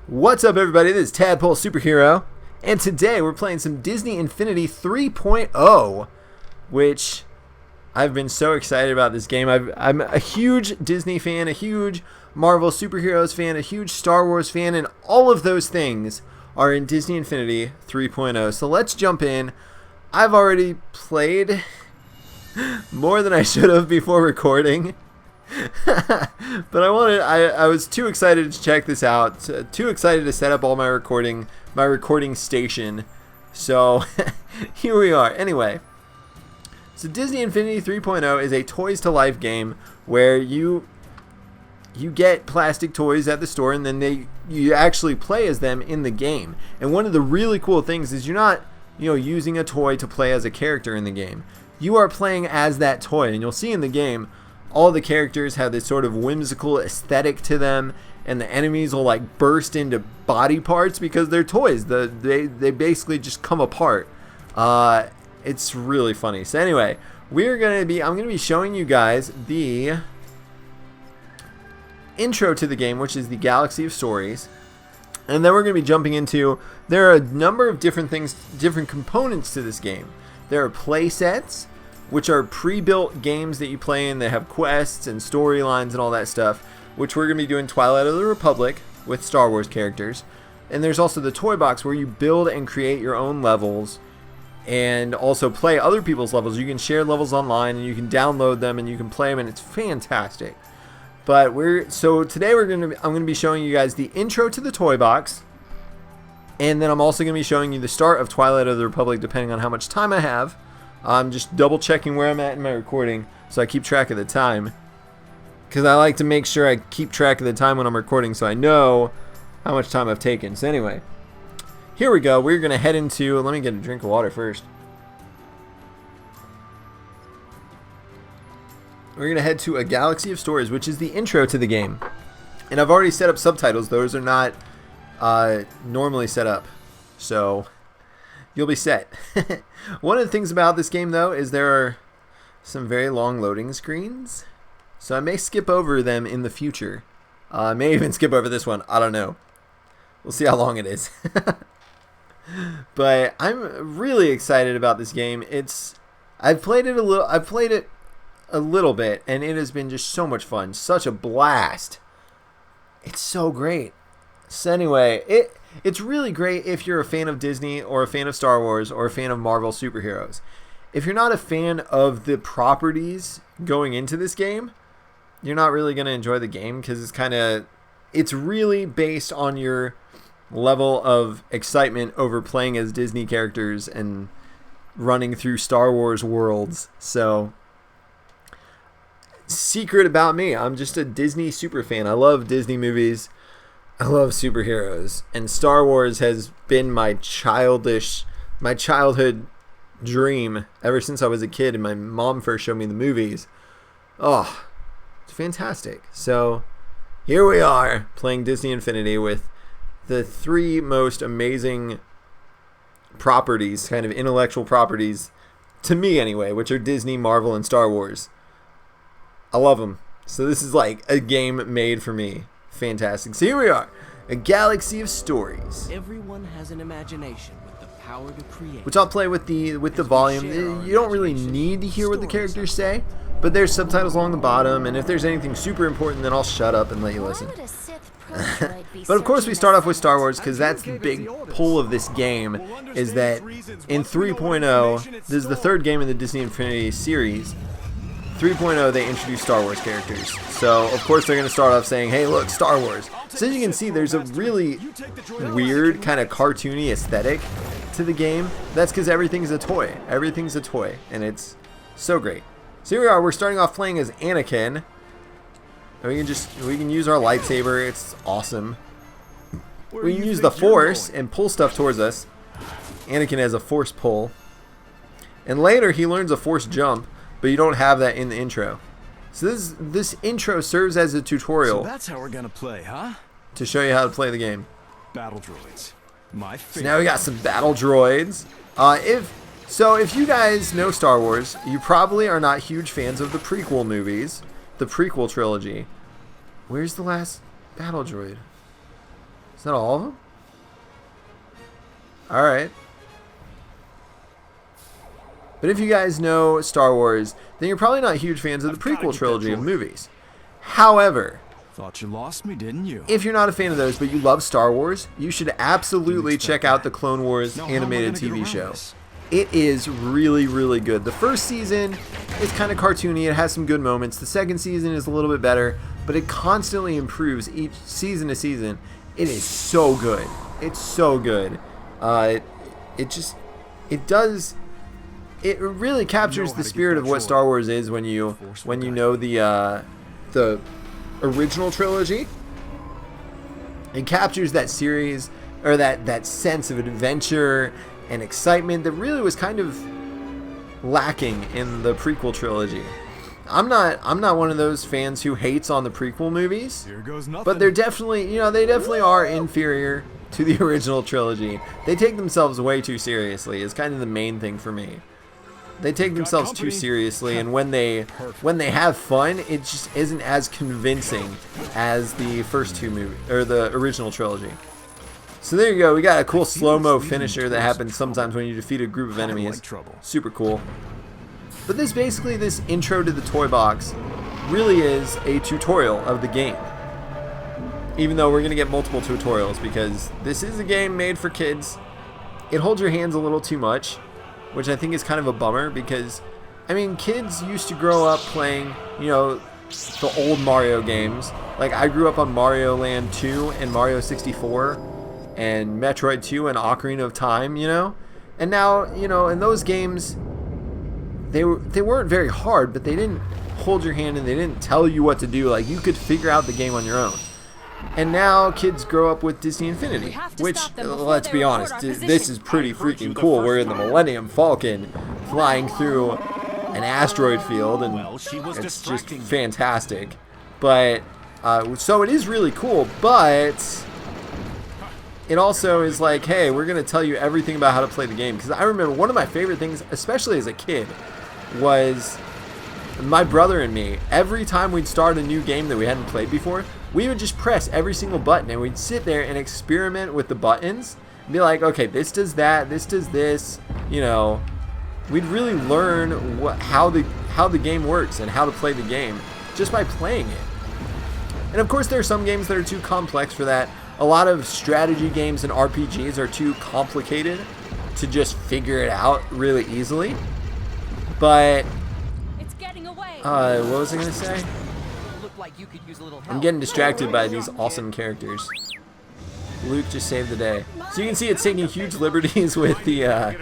What's up, everybody? This is Tadpole Superhero, and today we're playing some Disney Infinity 3.0, which I've been so excited about this game. I'm a huge Disney fan, a huge Marvel Superheroes fan, a huge Star Wars fan, and all of those things are in Disney Infinity 3.0. So let's jump in. I've already played more than I should have before recording. But I was too excited to check this out, too excited to set up all my recording station. So here we are. Anyway, so Disney Infinity 3.0 is a toys to life game where you get plastic toys at the store, and then you actually play as them in the game. And one of the really cool things is you're not using a toy to play as a character in the game. You are playing as that toy, and you'll see in the game all the characters have this sort of whimsical aesthetic to them, and the enemies will like burst into body parts because they're toys. They basically just come apart. It's really funny. So anyway, I'm gonna be showing you guys the intro to the game, which is the Galaxy of Stories, and then we're gonna be jumping into. There are a number of different things, different components to this game. There are play sets, which are pre-built games that you play in that have quests and storylines and all that stuff, which we're going to be doing Twilight of the Republic with Star Wars characters. And there's also the toy box where you build and create your own levels and also play other people's levels. You can share levels online and you can download them and you can play them, and it's fantastic. But today I'm going to be showing you guys the intro to the toy box, and then I'm also going to be showing you the start of Twilight of the Republic depending on how much time I have. I'm just double checking where I'm at in my recording so I keep track of the time, because I like to make sure I keep track of the time when I'm recording so I know how much time I've taken. So anyway, here we go. We're going to head into, let me get a drink of water first. We're going to head to A Galaxy of Stories, which is the intro to the game. And I've already set up subtitles. Those are not normally set up, so you'll be set. One of the things about this game, though, is there are some very long loading screens, so I may skip over them in the future. I may even skip over this one. I don't know. We'll see how long it is. But I'm really excited about this game. I've played it a little bit, and it has been just so much fun. Such a blast. It's so great. So anyway, it's really great if you're a fan of Disney or a fan of Star Wars or a fan of Marvel superheroes. If you're not a fan of the properties going into this game, you're not really going to enjoy the game, because it's really based on your level of excitement over playing as Disney characters and running through Star Wars worlds. So, secret about me, I'm just a Disney super fan. I love Disney movies. I love superheroes, and Star Wars has been my childhood dream ever since I was a kid and my mom first showed me the movies. Oh, it's fantastic. So here we are playing Disney Infinity with the three most amazing properties, kind of intellectual properties, to me anyway, which are Disney, Marvel, and Star Wars. I love them. So this is like a game made for me. Fantastic. So here we are, A Galaxy of Stories. Everyone has an imagination with the power to create, which I'll play with the volume. You don't really need to hear what the characters say, but there's subtitles along the bottom, and if there's anything super important, then I'll shut up and let you listen. But of course we start off with Star Wars, because that's the big pull of this game, is that in 3.0, this is the third game in the Disney Infinity series. 3.0, they introduced Star Wars characters. So, of course, they're going to start off saying, hey, look, Star Wars. So as you can see, there's a really weird, kind of cartoony aesthetic to the game. That's because everything's a toy. Everything's a toy, and it's so great. So here we are. We're starting off playing as Anakin. And we can use our lightsaber. It's awesome. We can use the Force and pull stuff towards us. Anakin has a Force pull. And later, he learns a Force jump, but you don't have that in the intro. So this intro serves as a tutorial. So that's how we're gonna play, huh? To show you how to play the game. Battle droids. My favorite. So now we got some battle droids. If you guys know Star Wars, you probably are not huge fans of the prequel movies, the prequel trilogy. Where's the last battle droid? Is that all of them? Alright. But if you guys know Star Wars, then you're probably not huge fans of the prequel trilogy of movies. However, Thought you lost me, didn't you? if you're not a fan of those, but you love Star Wars, you should absolutely check out the Clone Wars animated TV show. It is really, really good. The first season is kind of cartoony. It has some good moments. The second season is a little bit better, but it constantly improves each season to season. It is so good. It's so good. It really captures the spirit of what Star Wars is when you know the original trilogy. It captures that series, or that sense of adventure and excitement that really was kind of lacking in the prequel trilogy. I'm not one of those fans who hates on the prequel movies, Here goes nothing. but they're definitely, they definitely are inferior to the original trilogy. They take themselves way too seriously is kind of the main thing for me. They take themselves too seriously, and when they have fun, it just isn't as convincing as the first two movies, or the original trilogy. So there you go. We got a cool slow-mo finisher that happens sometimes when you defeat a group of enemies. Super cool. But this intro to the toy box really is a tutorial of the game. Even though we're going to get multiple tutorials, because this is a game made for kids. It holds your hands a little too much, which I think is kind of a bummer, because, I mean, kids used to grow up playing, the old Mario games. Like, I grew up on Mario Land 2 and Mario 64 and Metroid 2 and Ocarina of Time, And now, in those games, they weren't very hard, but they didn't hold your hand and they didn't tell you what to do. Like, you could figure out the game on your own. And now kids grow up with Disney Infinity, which, let's be honest, this is pretty freaking cool. We're in the Millennium Falcon flying through an asteroid field, and it's just fantastic. But, so it is really cool, but it also is like, hey, we're going to tell you everything about how to play the game. Because I remember one of my favorite things, especially as a kid, was my brother and me, every time we'd start a new game that we hadn't played before, we would just press every single button, and we'd sit there and experiment with the buttons and be like, okay, this does that, this does this, We'd really learn how the game works and how to play the game just by playing it. And of course, there are some games that are too complex for that. A lot of strategy games and RPGs are too complicated to just figure it out really easily. But It's getting away. what was I gonna say? I'm getting distracted by these awesome characters. Luke just saved the day. So you can see it's taking huge liberties with the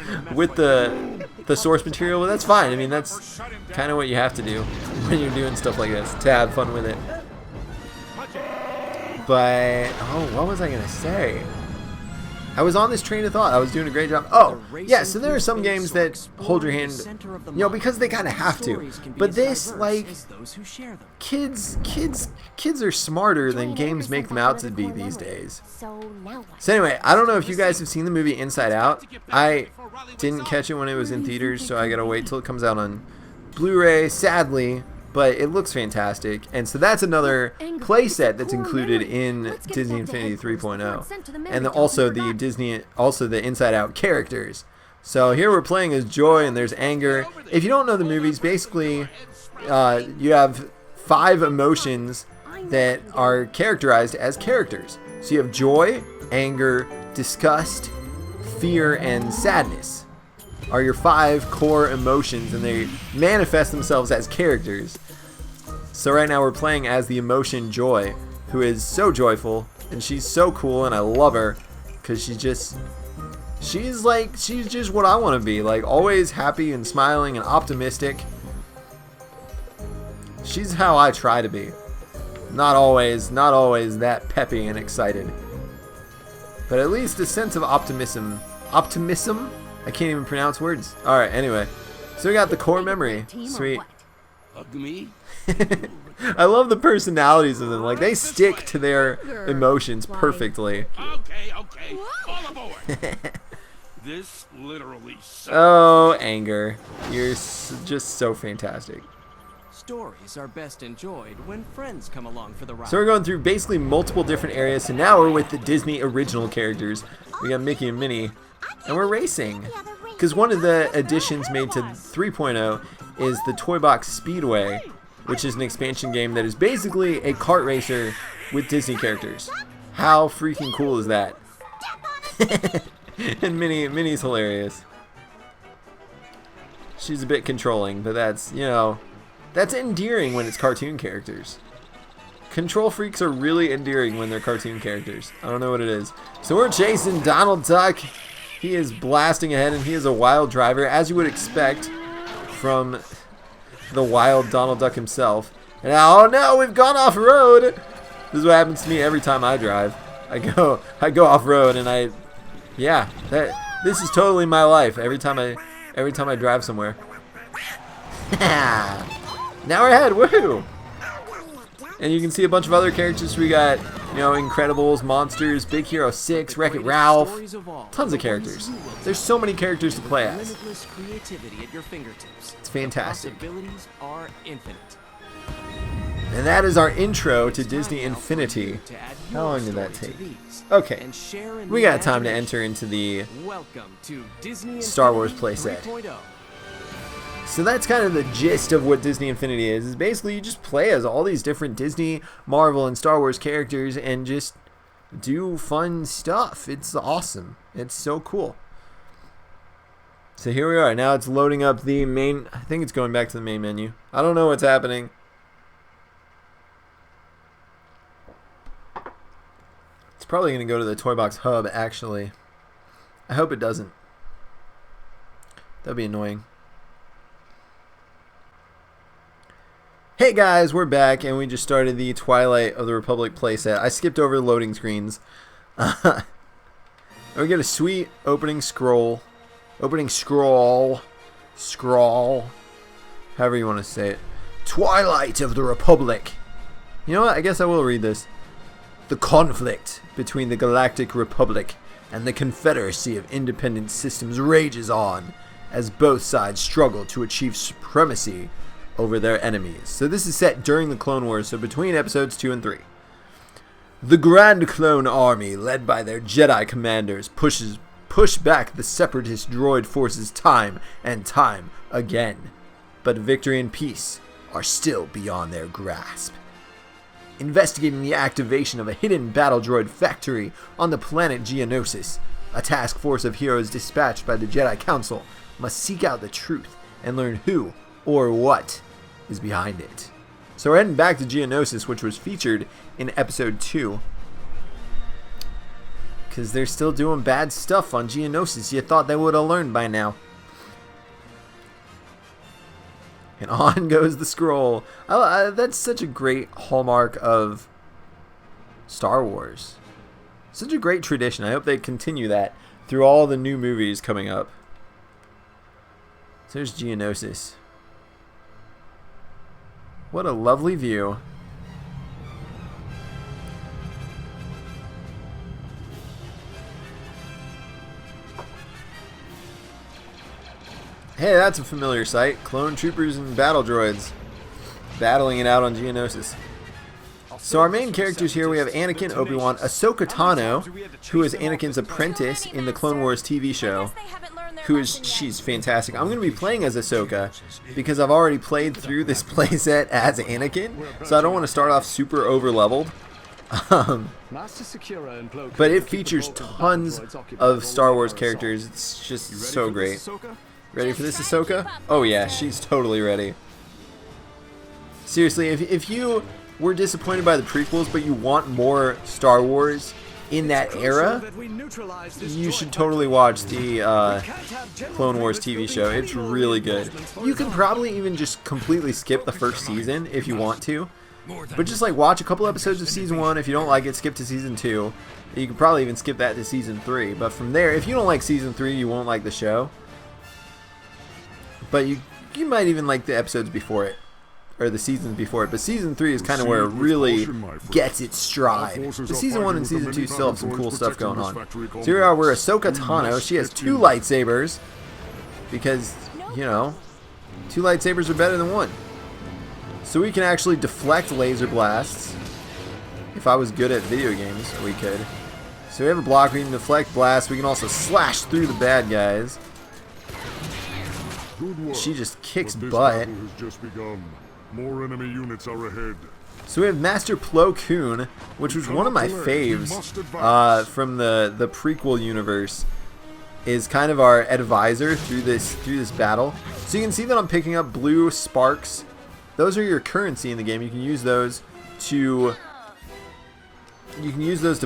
source material, but that's fine. I mean, that's kind of what you have to do when you're doing stuff like this, to have fun with it. But, what was I gonna say? I was on this train of thought. I was doing a great job. Oh, yeah, so there are some games that hold your hand, because they kind of have to. But this, like, kids are smarter than games make them out to be these days. So anyway, I don't know if you guys have seen the movie Inside Out. I didn't catch it when it was in theaters, so I gotta wait till it comes out on Blu-ray, sadly. But it looks fantastic, and so that's another playset that's included in Disney Infinity 3.0, and also the Inside Out characters. So here we're playing as Joy, and there's Anger. If you don't know the movies, basically you have 5 emotions that are characterized as characters. So you have joy, anger, disgust, fear, and sadness are your 5 core emotions, and they manifest themselves as characters. So right now we're playing as the emotion Joy, who is so joyful, and she's so cool, and I love her, because she's just what I want to be, like, always happy and smiling and optimistic. She's how I try to be. Not always that peppy and excited, but at least a sense of optimism. Optimism? I can't even pronounce words. Alright, anyway. So we got the core memory. Sweet. Hug me? I love the personalities of them. Like, they stick to their emotions perfectly. Okay. All aboard. This literally sucks. Oh, Anger. You're just so fantastic. Stories are best enjoyed when friends come along for the ride. So we're going through basically multiple different areas. So now we're with the Disney original characters. We got Mickey and Minnie, and we're racing. Because one of the additions made to 3.0 is the Toy Box Speedway, which is an expansion game that is basically a kart racer with Disney characters. How freaking cool is that? And Minnie's hilarious. She's a bit controlling, but that's, you know, that's endearing when it's cartoon characters. Control freaks are really endearing when they're cartoon characters. I don't know what it is. So we're chasing Donald Duck. He is blasting ahead, and he is a wild driver, as you would expect from the wild Donald Duck himself. And oh no, we've gone off road. This is what happens to me every time I drive. I go off road, and this is totally my life every time I drive somewhere. Now we're ahead, woohoo! And you can see a bunch of other characters. We got, you know, Incredibles, Monsters, Big Hero 6, Wreck-It Ralph, tons of characters. There's so many characters to play as. It's fantastic. Possibilities are infinite. And that is our intro to Disney Infinity. How long did that take? Okay, we got time to enter into the Star Wars playset. So that's kind of the gist of what Disney Infinity is basically you just play as all these different Disney, Marvel, and Star Wars characters and just do fun stuff. It's awesome. It's so cool. So here we are. Now it's loading up the main, I think it's going back to the main menu. I don't know what's happening. It's probably going to go to the Toy Box Hub, actually. I hope it doesn't. That'd be annoying. Hey guys, we're back, and we just started the Twilight of the Republic playset. I skipped over the loading screens. And we get a sweet opening scroll. Scroll. However you want to say it. Twilight of the Republic. You know what? I guess I will read this. The conflict between the Galactic Republic and the Confederacy of Independent Systems rages on as both sides struggle to achieve supremacy over their enemies. So this is set during the Clone Wars, so between episodes 2 and 3. The Grand Clone Army, led by their Jedi commanders, push back the separatist droid forces time and time again. But victory and peace are still beyond their grasp. Investigating the activation of a hidden battle droid factory on the planet Geonosis, a task force of heroes dispatched by the Jedi Council must seek out the truth and learn who or what is behind it. So we're heading back to Geonosis, which was featured in episode 2. Because they're still doing bad stuff on Geonosis. You thought they would have learned by now. And on goes the scroll. That's such a great hallmark of Star Wars. Such a great tradition. I hope they continue that through all the new movies coming up. So there's Geonosis. What a lovely view. Hey, that's a familiar sight. Clone troopers and battle droids battling it out on Geonosis. So our main characters here, we have Anakin, Obi-Wan, Ahsoka Tano, who is Anakin's apprentice in the Clone Wars TV show. She's fantastic. I'm going to be playing as Ahsoka because I've already played through this playset as Anakin, so I don't want to start off super over-leveled. But it features tons of Star Wars characters. It's just so great. Ready for this, Ahsoka? Oh yeah, she's totally ready. Seriously, if you were disappointed by the prequels, but you want more Star Wars in that era, you should totally watch the Clone Wars TV show. It's really good. You can probably even just completely skip the first season if you want to. But just like watch a couple episodes of season 1. If you don't like it, skip to season 2. You can probably even skip that to season 3. But from there, if you don't like season 3, you won't like the show. But you might even like the episodes before it, or the seasons before it. But season 3 is kind of where it really gets its stride. But season 1 and season 2 still have some cool stuff going on. So here we are, we're Ahsoka Tano. She has 2 lightsabers because, you know, 2 lightsabers are better than 1. So we can actually deflect laser blasts. If I was good at video games, we could. So we have a block, we can deflect blasts. We can also slash through the bad guys. Good work, She just kicks but this butt. battle has just begun. More enemy units are ahead. So we have Master Plo Koon, which was one of my faves from the prequel universe. Is kind of our advisor through this battle. So you can see that I'm picking up blue sparks. Those are your currency in the game. You can use those to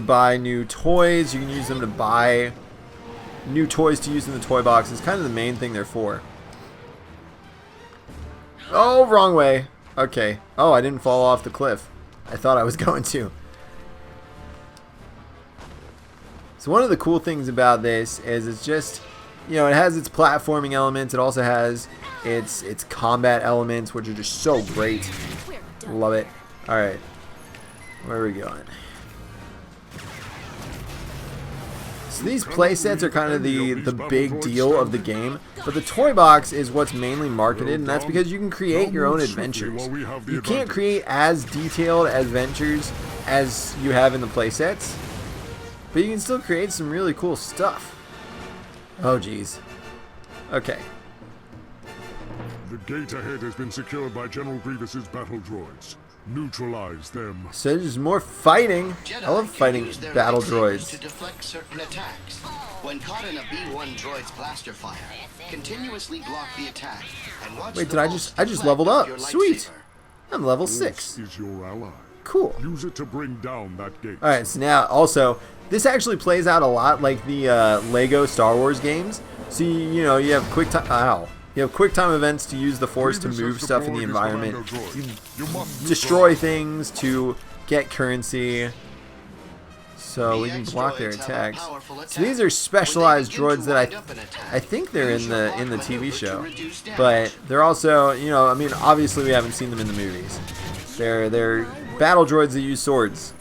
buy new toys. You can use them to buy new toys to use in the toy box. It's kind of the main thing they're for. Oh, wrong way. Okay. Oh, I didn't fall off the cliff. I thought I was going to. So one of the cool things about this is it's just, you know, it has its platforming elements. It also has its combat elements, which are just so great. Love it. All right. Where are we going? So these playsets are kind of the big deal of the game, but the toy box is what's mainly marketed, and that's because you can create your own adventures. You can't create as detailed adventures as you have in the playsets, but you can still create some really cool stuff. Oh, geez. Okay. The gate ahead has been secured by General Grievous's battle droids. Neutralize them. So there's more fighting. I love fighting battle droids. To deflect certain attacks. When caught in a B1 droid's blaster fire, continuously block the attack and watch. Wait, the did I pulse just leveled up? deflect your Sweet. lightsaber. I'm level Force 6. is your ally. Cool. Use it to bring down that gate. Alright, so now also, this actually plays out a lot like the Lego Star Wars games. So, you know, you have quick time. Ow. You have quick time events to use the Force to move stuff in the environment. You must Destroy things to get currency. So we can BX block their droids have a attacks. powerful So attack. these are specialized When they droids begin that to wind up an attack, I think they're in use the your TV block maneuver show. to reduce damage. But they're also, you know, I mean, obviously we haven't seen them in the movies. They're battle droids that use swords.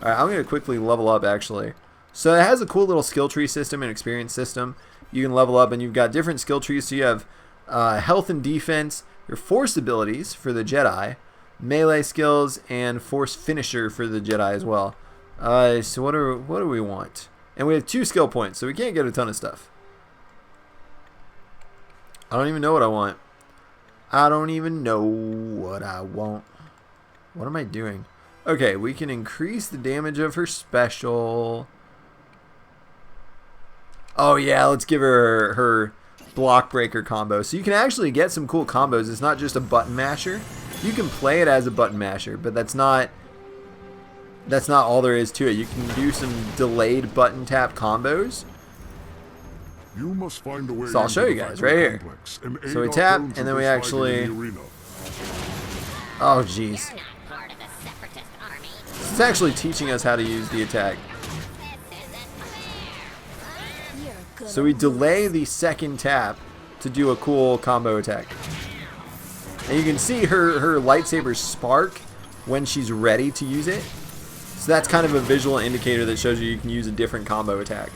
Alright, I'm going to quickly level up actually. So it has a cool little skill tree system and experience system. You can level up and you've got different skill trees. So you have health and defense, your force abilities for the Jedi, melee skills, and force finisher for the Jedi as well. So what do we want? And we have 2 skill points, so we can't get a ton of stuff. I don't even know what I want. I don't even know what I want. What am I doing? Okay, we can increase the damage of her special. Oh yeah, let's give her her block breaker combo. So you can actually get some cool combos. It's not just a button masher. You can play it as a button masher, but that's not all there is to it. You can do some delayed button tap combos. You must find a way. So I'll show you into the guys battle right here. complex and So we aid our tap, clones and then in we this fight actually. in the arena. Oh jeez. It's actually teaching us how to use the attack. So we delay the second tap to do a cool combo attack. And you can see her lightsaber spark when she's ready to use it. So that's kind of a visual indicator that shows you can use a different combo attack.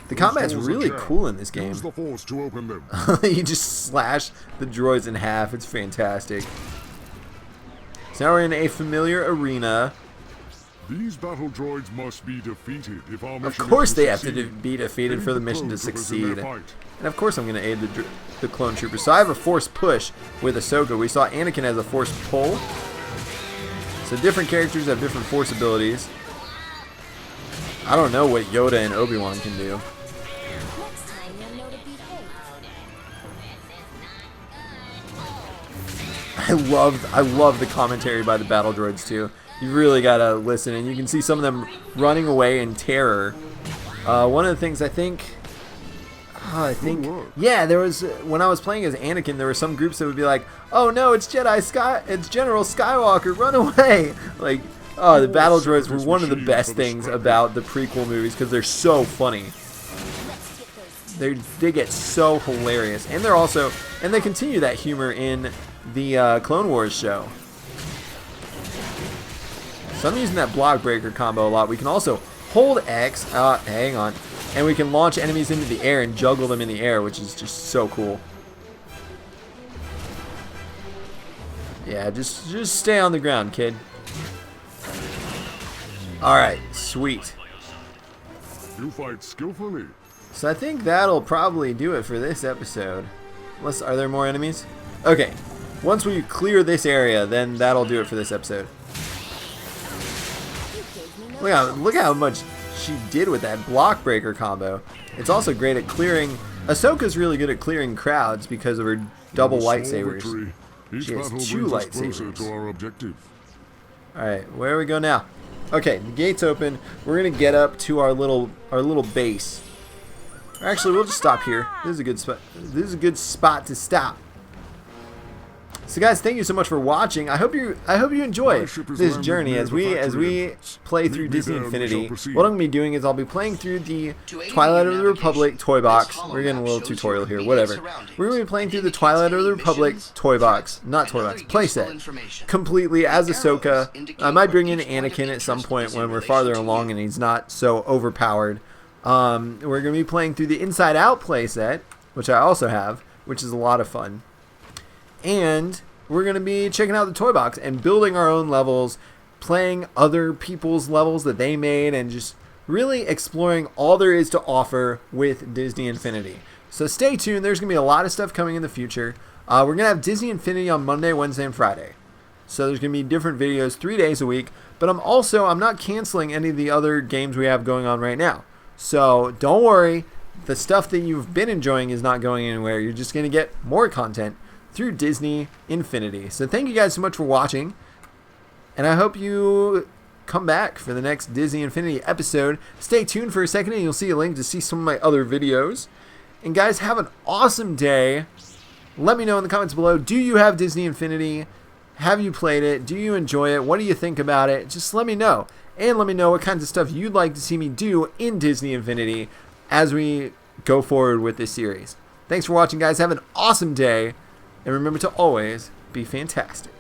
The combat's Those doors are really jammed. cool in this game. Use the force to open them. You just slash the droids in half. It's fantastic. So now we're in a familiar arena. These battle droids must be defeated if our mission Of course is they have to succeed. be defeated for the Aid mission to clone troopers in succeed. their fight. And of course I'm going to aid the clone troopers. So I have a force push with Ahsoka. We saw Anakin has a force pull. So different characters have different force abilities. I don't know what Yoda and Obi-Wan can do. Next time you'll know to behave. I love the commentary by the battle droids too. You really gotta listen, and you can see some of them running away in terror. One of the things I think, yeah, there was when I was playing as Anakin, there were some groups that would be like, "Oh no, it's General Skywalker, run away!" Like, oh, the battle droids were one of the best things about the prequel movies because they're so funny. They get so hilarious, and they continue that humor in the Clone Wars show. So I'm using that block breaker combo a lot. We can also hold X, hang on, and we can launch enemies into the air and juggle them in the air, which is just so cool. Yeah, just stay on the ground, kid. Alright, sweet. You fight skillfully. So I think that'll probably do it for this episode. Unless, are there more enemies? Okay, once we clear this area, then that'll do it for this episode. Look how much she did with that block breaker combo. It's also great at clearing. Ahsoka's really good at clearing crowds because of her double lightsabers. She has 2 lightsabers. To our objective. Alright, where do we go now? Okay, the gate's open. We're gonna get up to our little base. Or actually, we'll just stop here. This is a good spot. This is a good spot to stop. So guys, thank you so much for watching. I hope you enjoy this journey as we play through Disney Infinity. What I'm gonna be doing is I'll be playing through the Twilight of the Republic toy box. We're getting a little tutorial here, whatever. We're gonna be playing through the Twilight of the Republic toy box, not toy box, playset, completely as Ahsoka. I might bring in Anakin at some point when we're farther along and he's not so overpowered. We're gonna be playing through the Inside Out playset, which I also have, which is a lot of fun. And we're going to be checking out the toy box and building our own levels, playing other people's levels that they made, and just really exploring all there is to offer with Disney Infinity. So stay tuned. There's going to be a lot of stuff coming in the future. We're going to have Disney Infinity on Monday, Wednesday, and Friday. So there's going to be different videos 3 days a week. But I'm not canceling any of the other games we have going on right now. So don't worry. The stuff that you've been enjoying is not going anywhere. You're just going to get more content through Disney Infinity. So thank you guys so much for watching, and I hope you come back for the next Disney Infinity episode. Stay tuned for a second and you'll see a link to see some of my other videos. And guys, have an awesome day. Let me know in the comments below, do you have Disney Infinity? Have you played it? Do you enjoy it? What do you think about it? Just let me know. And let me know what kinds of stuff you'd like to see me do in Disney Infinity as we go forward with this series. Thanks for watching, guys. Have an awesome day. And remember to always be fantastic.